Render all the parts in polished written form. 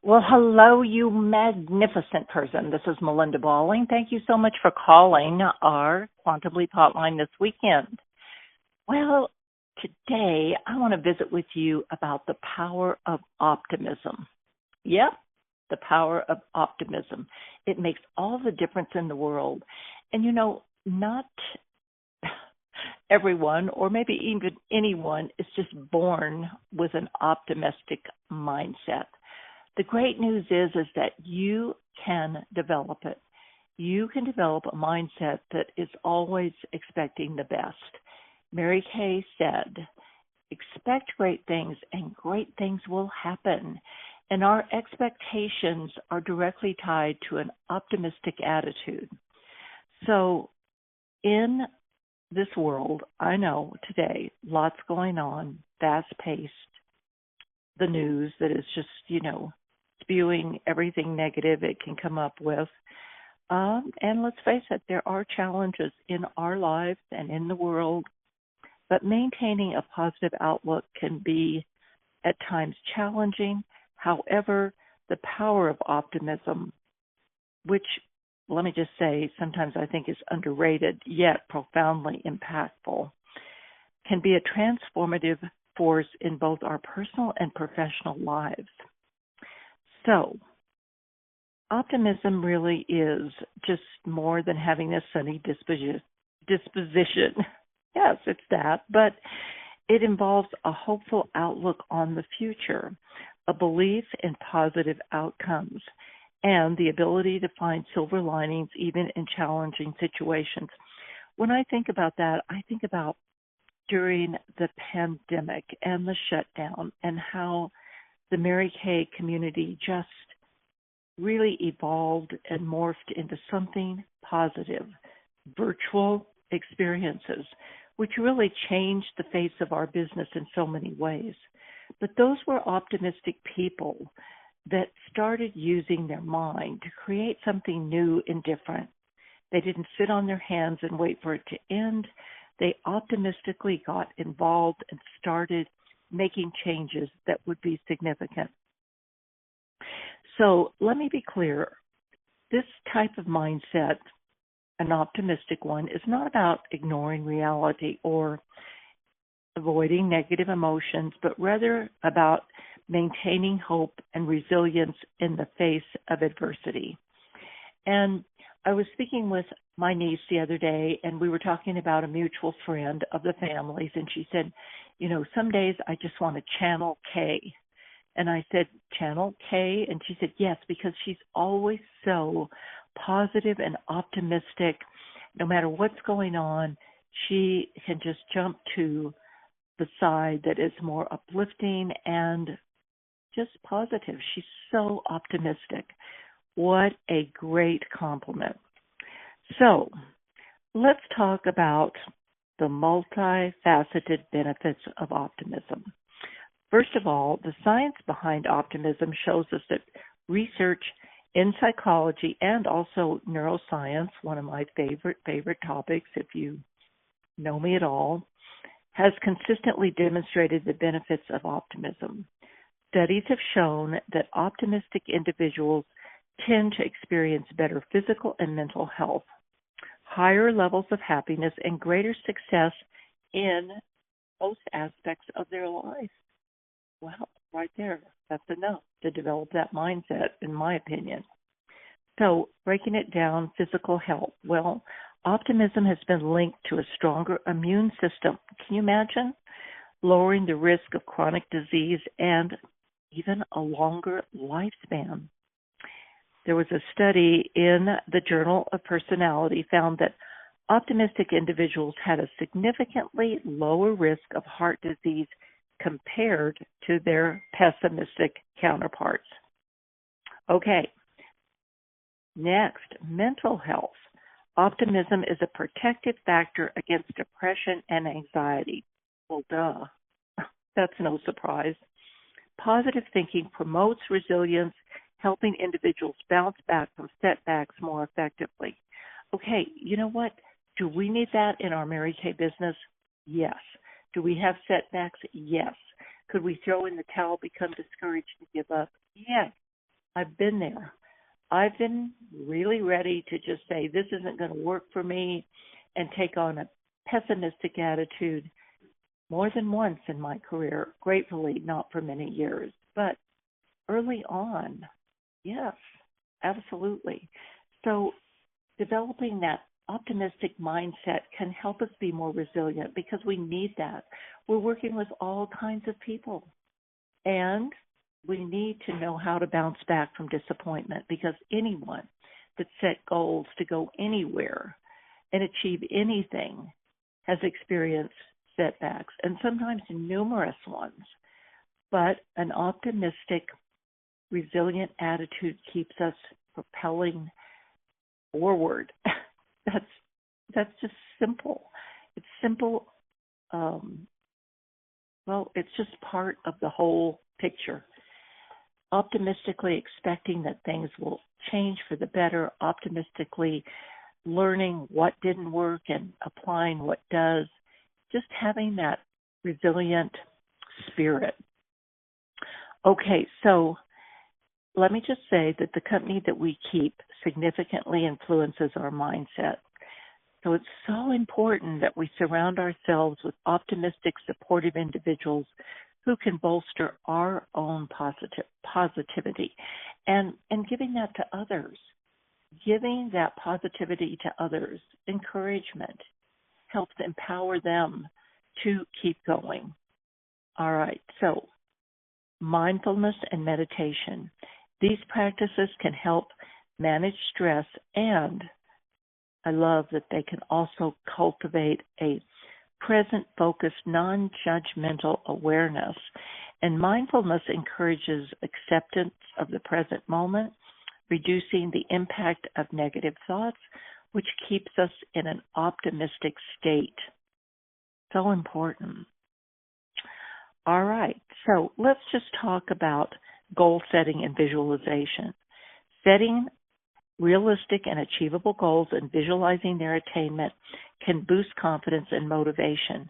Well, hello, you magnificent person. This is Melinda Balling. Thank you so much for calling our Quantum Leap hotline this weekend. Well, today I want to visit with you about the power of optimism. Yep, the power of optimism. It makes all the difference in the world. And not everyone, or maybe even anyone, is just born with an optimistic mindset. The great news is that you can develop it. You can develop a mindset that is always expecting the best. Mary Kay said, expect great things and great things will happen. And our expectations are directly tied to an optimistic attitude. So in this world, I know today, lots going on, fast-paced, the news that is just, spewing everything negative it can come up with. And let's face it, there are challenges in our lives and in the world, but maintaining a positive outlook can be at times challenging. However, the power of optimism, which, let me just say, sometimes I think is underrated yet profoundly impactful, can be a transformative force in both our personal and professional lives. So, optimism really is just more than having a sunny disposition. Yes, it's that, but it involves a hopeful outlook on the future, a belief in positive outcomes, and the ability to find silver linings even in challenging situations. When I think about that, I think about during the pandemic and the shutdown and how the Mary Kay community just really evolved and morphed into something positive, virtual experiences, which really changed the face of our business in so many ways. But those were optimistic people that started using their mind to create something new and different. They didn't sit on their hands and wait for it to end. They optimistically got involved and started making changes that would be significant. So let me be clear. This type of mindset, an optimistic one, is not about ignoring reality or avoiding negative emotions, but rather about maintaining hope and resilience in the face of adversity. And I was speaking with my niece the other day, and we were talking about a mutual friend of the family's, and she said, some days I just want to channel Kay. And I said, channel Kay? And she said, yes, because she's always so positive and optimistic. No matter what's going on, she can just jump to the side that is more uplifting and just positive. She's so optimistic. What a great compliment. So let's talk about the multifaceted benefits of optimism. First of all, the science behind optimism shows us that research in psychology and also neuroscience, one of my favorite topics if you know me at all, has consistently demonstrated the benefits of optimism. Studies have shown that optimistic individuals tend to experience better physical and mental health, higher levels of happiness, and greater success in most aspects of their life. Well, right there, that's enough to develop that mindset, in my opinion. So, breaking it down, physical health. Well, optimism has been linked to a stronger immune system. Can you imagine? Lowering the risk of chronic disease and even a longer lifespan. There was a study in the Journal of Personality found that optimistic individuals had a significantly lower risk of heart disease compared to their pessimistic counterparts. Okay, next, mental health. Optimism is a protective factor against depression and anxiety. Well, duh. That's no surprise. Positive thinking promotes resilience, helping individuals bounce back from setbacks more effectively. Okay, you know what? Do we need that in our Mary Kay business? Yes. Do we have setbacks? Yes. Could we throw in the towel, become discouraged, and give up? Yes. I've been there. I've been really ready to just say, this isn't going to work for me and take on a pessimistic attitude more than once in my career. Gratefully, not for many years, but early on, yes, absolutely. So developing that optimistic mindset can help us be more resilient because we need that. We're working with all kinds of people, and we need to know how to bounce back from disappointment because anyone that set goals to go anywhere and achieve anything has experienced setbacks, and sometimes numerous ones. But an optimistic, resilient attitude keeps us propelling forward. that's just simple. It's simple. Well, it's just part of the whole picture. Optimistically expecting that things will change for the better, optimistically learning what didn't work and applying what does, just having that resilient spirit. Okay, so let me just say that the company that we keep significantly influences our mindset. So it's so important that we surround ourselves with optimistic, supportive individuals who can bolster our own positivity and giving that to others. Giving that positivity to others, encouragement, helps empower them to keep going. All right, so mindfulness and meditation. These practices can help manage stress, and I love that they can also cultivate a present-focused, non-judgmental awareness. And mindfulness encourages acceptance of the present moment, reducing the impact of negative thoughts, which keeps us in an optimistic state. So important. All right, so let's just talk about goal setting and visualization. Setting realistic and achievable goals and visualizing their attainment can boost confidence and motivation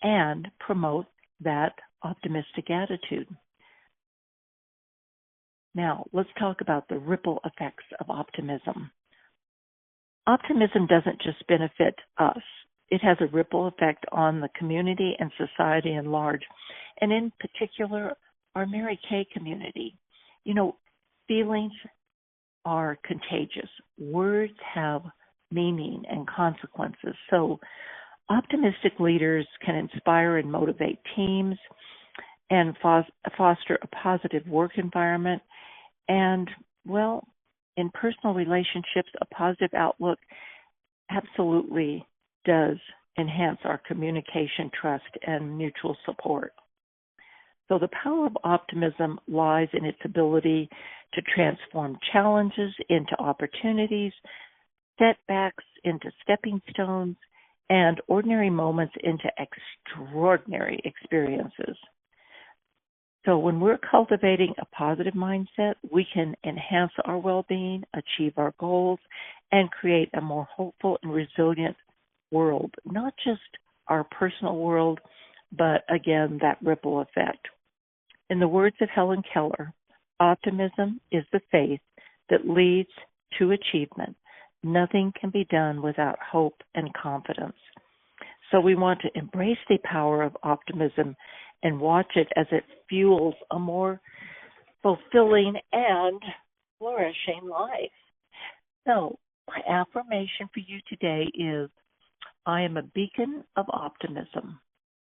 and promote that optimistic attitude. Now, let's talk about the ripple effects of optimism. Optimism doesn't just benefit us. It has a ripple effect on the community and society at large, and in particular, our Mary Kay community. You know, feelings are contagious. Words have meaning and consequences. So optimistic leaders can inspire and motivate teams and foster a positive work environment. And, well, in personal relationships, a positive outlook absolutely does enhance our communication, trust, and mutual support. So the power of optimism lies in its ability to transform challenges into opportunities, setbacks into stepping stones, and ordinary moments into extraordinary experiences. So when we're cultivating a positive mindset, we can enhance our well-being, achieve our goals, and create a more hopeful and resilient world, not just our personal world, but again, that ripple effect. In the words of Helen Keller, optimism is the faith that leads to achievement. Nothing can be done without hope and confidence. So we want to embrace the power of optimism and watch it as it fuels a more fulfilling and flourishing life. So my affirmation for you today is, I am a beacon of optimism,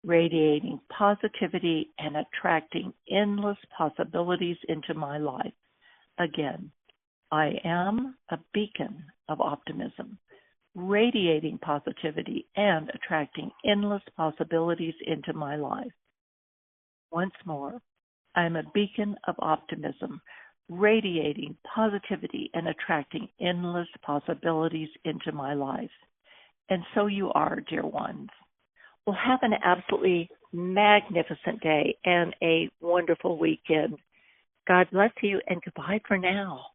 radiating positivity and attracting endless possibilities into my life. Again, I am a beacon of optimism, radiating positivity and attracting endless possibilities into my life. Once more, I am a beacon of optimism, radiating positivity and attracting endless possibilities into my life. And so you are, dear ones. Well, have an absolutely magnificent day and a wonderful weekend. God bless you, and goodbye for now.